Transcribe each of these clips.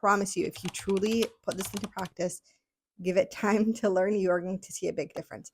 promise you, if you truly put this into practice, give it time to learn, you are going to see a big difference.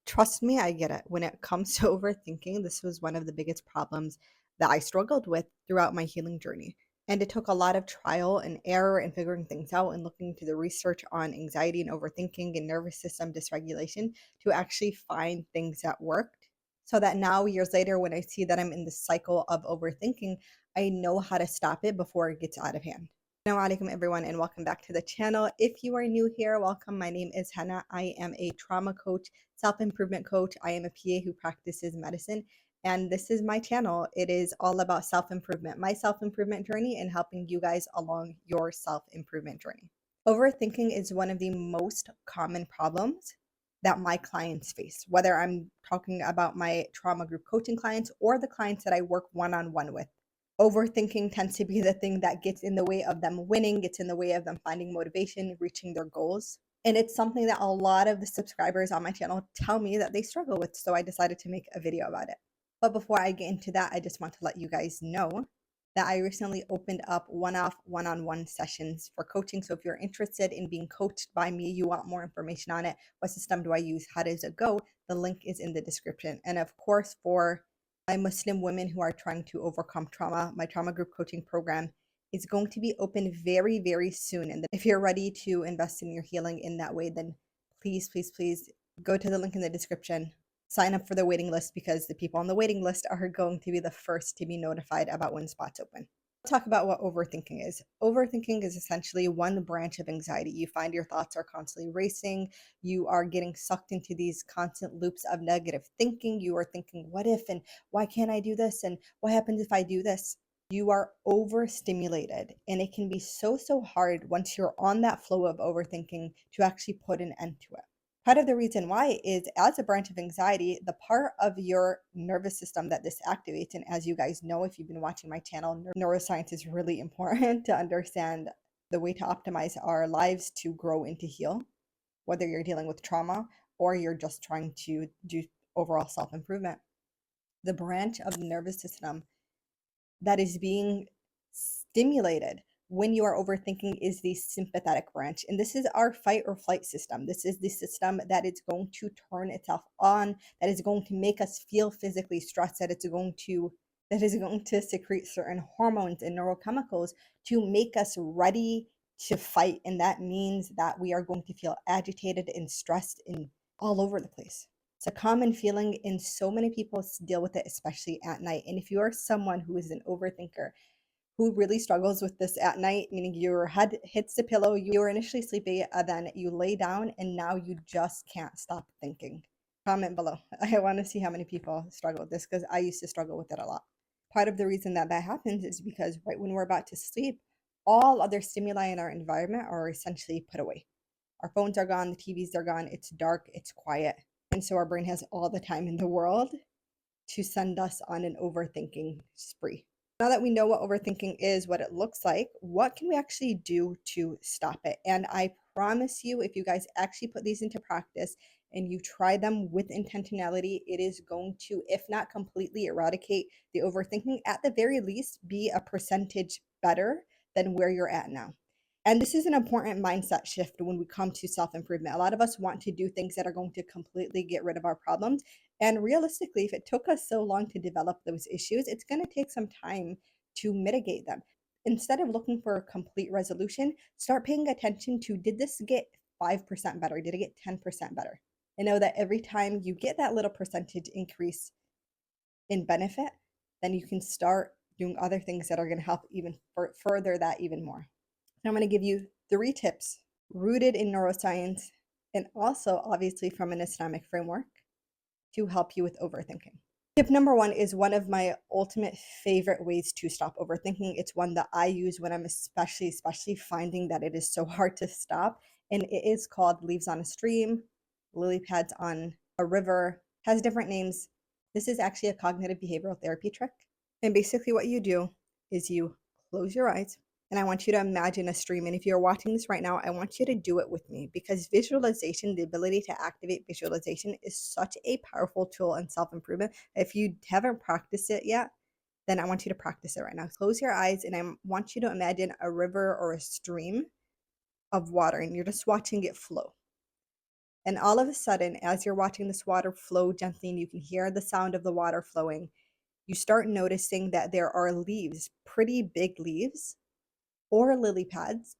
Trust me, I get it. When it comes to overthinking, this was one of the biggest problems that I struggled with throughout my healing journey. And it took a lot of trial and error and figuring things out and looking into the research on anxiety and overthinking and nervous system dysregulation to actually find things that worked. So that now, years later, when I see that I'm in the cycle of overthinking, I know how to stop it before it gets out of hand. Assalamu alaikum everyone, and welcome back to the channel. If you are new here, welcome. My name is Hannah. I am a trauma coach, self-improvement coach. I am a PA who practices medicine, and this is my channel. It is all about self-improvement, my self-improvement journey, and helping you guys along your self-improvement journey. Overthinking is one of the most common problems that my clients face, whether I'm talking about my trauma group coaching clients or the clients that I work one-on-one with. Overthinking tends to be the thing that gets in the way of them winning, gets in the way of them finding motivation, reaching their goals. And it's something that a lot of the subscribers on my channel tell me that they struggle with. So I decided to make a video about it. But before I get into that, I just want to let you guys know that I recently opened up one-off one-on-one sessions for coaching. So if you're interested in being coached by me, you want more information on it, what system do I use, how does it go, the link is in the description. And of course, for my Muslim women who are trying to overcome trauma, my trauma group coaching program is going to be open very, very soon. And if you're ready to invest in your healing in that way, then please, please, please go to the link in the description. Sign up for the waiting list because the people on the waiting list are going to be the first to be notified about when spots open. Talk about what overthinking is. Overthinking is essentially one branch of anxiety. You find your thoughts are constantly racing. You are getting sucked into these constant loops of negative thinking. You are thinking, what if, and why can't I do this? And what happens if I do this? You are overstimulated, and it can be so hard once you're on that flow of overthinking to actually put an end to it. Part of the reason why is, as a branch of anxiety, the part of your nervous system that this activates, and as you guys know, if you've been watching my channel, neuroscience is really important to understand the way to optimize our lives to grow and to heal, whether you're dealing with trauma or you're just trying to do overall self-improvement. The branch of the nervous system that is being stimulated when you are overthinking is the sympathetic branch. And this is our fight or flight system. This is the system that is going to turn itself on, that is going to make us feel physically stressed, that is going to secrete certain hormones and neurochemicals to make us ready to fight. And that means that we are going to feel agitated and stressed and all over the place. It's a common feeling, and so many people deal with it, especially at night. And if you are someone who is an overthinker, who really struggles with this at night, meaning your head hits the pillow, you're initially sleepy, then you lay down, and now you just can't stop thinking. Comment below. I want to see how many people struggle with this, because I used to struggle with it a lot. Part of the reason that happens is because right when we're about to sleep, all other stimuli in our environment are essentially put away. Our phones are gone, the TVs are gone, it's dark, it's quiet. And so our brain has all the time in the world to send us on an overthinking spree. Now that we know what overthinking is, what it looks like, what can we actually do to stop it? And I promise you, if you guys actually put these into practice and you try them with intentionality, it is going to, if not completely eradicate the overthinking, at the very least be a percentage better than where you're at now. And this is an important mindset shift when we come to self-improvement. A lot of us want to do things that are going to completely get rid of our problems. And realistically, if it took us so long to develop those issues, it's going to take some time to mitigate them. Instead of looking for a complete resolution, start paying attention to, did this get 5% better? Did it get 10% better? And know that every time you get that little percentage increase in benefit, then you can start doing other things that are going to help even further that even more. I'm going to give you 3 tips rooted in neuroscience and also obviously from an Islamic framework to help you with overthinking. Tip number 1 is one of my ultimate favorite ways to stop overthinking. It's one that I use when I'm especially finding that it is so hard to stop. And it is called leaves on a stream, lily pads on a river, has different names. This is actually a cognitive behavioral therapy trick. And basically what you do is you close your eyes, and I want you to imagine a stream. And if you're watching this right now, I want you to do it with me, because visualization, the ability to activate visualization, is such a powerful tool in self-improvement. If you haven't practiced it yet, then I want you to practice it right now. Close your eyes and I want you to imagine a river or a stream of water and you're just watching it flow. And all of a sudden, as you're watching this water flow gently and you can hear the sound of the water flowing, you start noticing that there are leaves, pretty big leaves or lily pads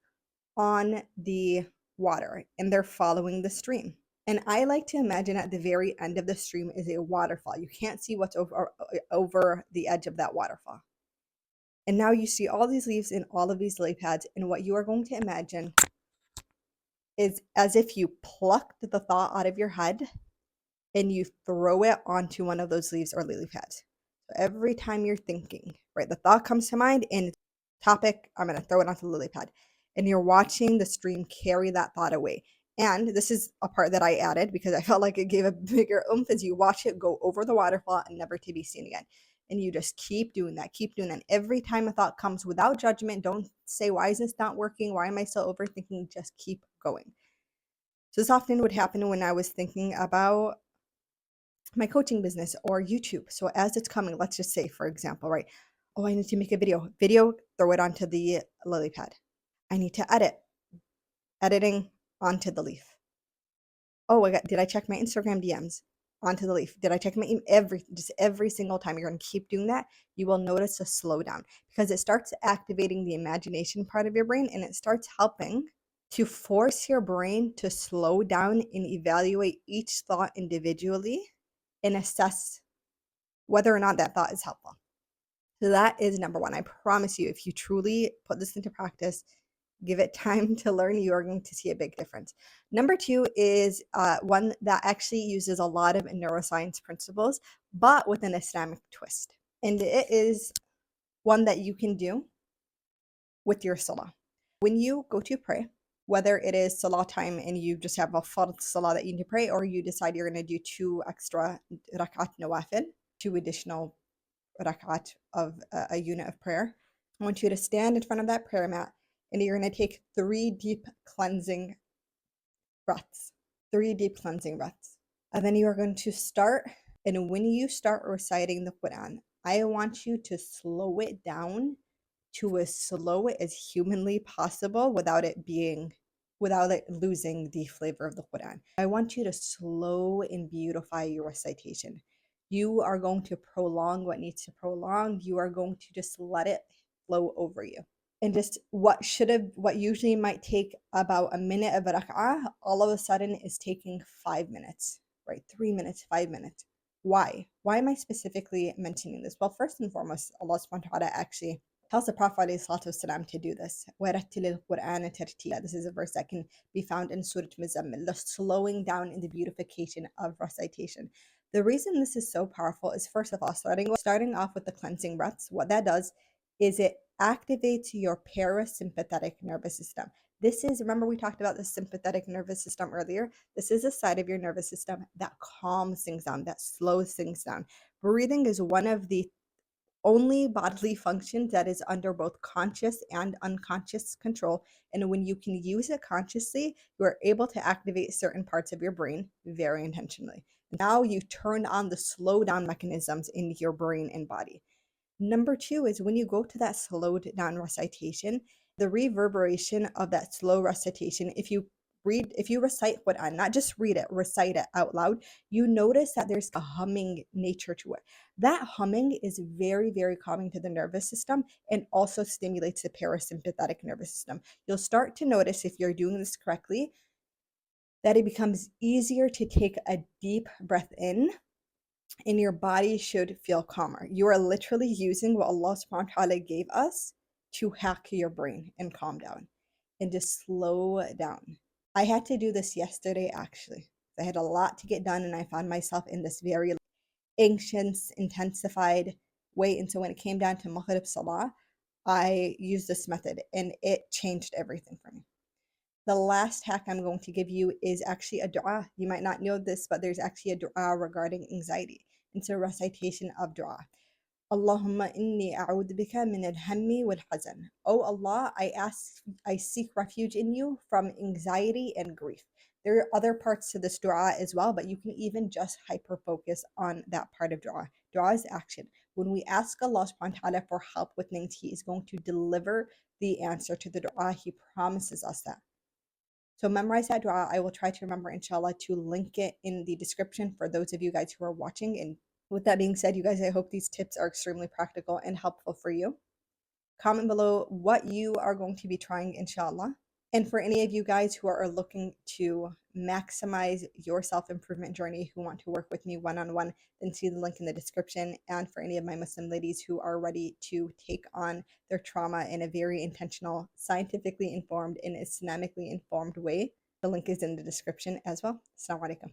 on the water and they're following the stream. And I like to imagine at the very end of the stream is a waterfall. You can't see what's over the edge of that waterfall. And now you see all these leaves and all of these lily pads. And what you are going to imagine is as if you plucked the thought out of your head and you throw it onto one of those leaves or lily pads. So every time you're thinking, right, the thought comes to mind and topic, I'm going to throw it onto the lily pad. And you're watching the stream carry that thought away. And this is a part that I added because I felt like it gave a bigger oomph as you watch it go over the waterfall and never to be seen again. And you just keep doing that, keep doing that. Every time a thought comes without judgment, don't say, why is this not working? Why am I still overthinking? Just keep going. So this often would happen when I was thinking about my coaching business or YouTube. So as it's coming, let's just say, for example, right? Oh, I need to make a video, throw it onto the lily pad. I need to editing onto the leaf. Oh, did I check my Instagram DMs onto the leaf? Did I check my every single time you're going to keep doing that, you will notice a slowdown because it starts activating the imagination part of your brain and it starts helping to force your brain to slow down and evaluate each thought individually and assess whether or not that thought is helpful. So that is number one. I promise you, if you truly put this into practice, give it time to learn, you are going to see a big difference. Number two is one that actually uses a lot of neuroscience principles, but with an Islamic twist. And it is one that you can do with your salah. When you go to pray, whether it is salah time and you just have a fard salah that you need to pray, or you decide you're going to do 2 extra rakat nawafil, 2 additional rakat of a unit of prayer, I want you to stand in front of that prayer mat and you're going to take 3 deep cleansing breaths. 3 deep cleansing breaths. And then you are going to start, and when you start reciting the Quran, I want you to slow it down to as slow as humanly possible without it losing the flavor of the Quran. I want you to slow and beautify your recitation. You are going to prolong what needs to prolong. You are going to just let it flow over you. And just what usually might take about a minute of rak'ah, all of a sudden is taking 5 minutes, right? 3 minutes, 5 minutes. Why? Why am I specifically mentioning this? Well, first and foremost, Allah subhanahu wa ta'ala actually tells the Prophet ﷺ to do this. وَرَتِّلِ الْقُرْآنَ تَرْتِيلًا. This is a verse that can be found in Surah Muzammil, the slowing down and the beautification of recitation. The reason this is so powerful is, first of all, starting off with the cleansing breaths. What that does is it activates your parasympathetic nervous system. This is, remember we talked about the sympathetic nervous system earlier? This is a side of your nervous system that calms things down, that slows things down. Breathing is one of the only bodily functions that is under both conscious and unconscious control. And when you can use it consciously, you are able to activate certain parts of your brain very intentionally. Now you turn on the slow down mechanisms in your brain and body. Number two is when you go to that slowed down recitation, the reverberation of that slow recitation, if you recite Quran, not just read it, recite it out loud, you notice that there's a humming nature to it. That humming is very, very calming to the nervous system and also stimulates the parasympathetic nervous system. You'll start to notice, if you're doing this correctly, that it becomes easier to take a deep breath in and your body should feel calmer. You are literally using what Allah subhanahu wa ta'ala gave us to hack your brain and calm down and just slow down. I had to do this yesterday actually. I had a lot to get done and I found myself in this very anxious, intensified way. And so when it came down to Maghrib Salah, I used this method and it changed everything for me. The last hack I'm going to give you is actually a dua. You might not know this, but there's actually a dua regarding anxiety. It's a recitation of dua. Allahumma inni a'udhu bika min al-hammi wal-hazan. Oh Allah, I seek refuge in you from anxiety and grief. There are other parts to this dua as well, but you can even just hyper focus on that part of dua. Dua is action. When we ask Allah subhanahu wa ta'ala for help with things, He is going to deliver the answer to the dua. He promises us that. So memorize that dua. I will try to remember, inshallah, to link it in the description for those of you guys who are watching. And with that being said, you guys, I hope these tips are extremely practical and helpful for you. Comment below what you are going to be trying, inshallah. And for any of you guys who are looking to maximize your self-improvement journey, who want to work with me one-on-one, then see the link in the description. And for any of my Muslim ladies who are ready to take on their trauma in a very intentional, scientifically informed, and Islamically informed way, the link is in the description as well. Assalamu alaikum.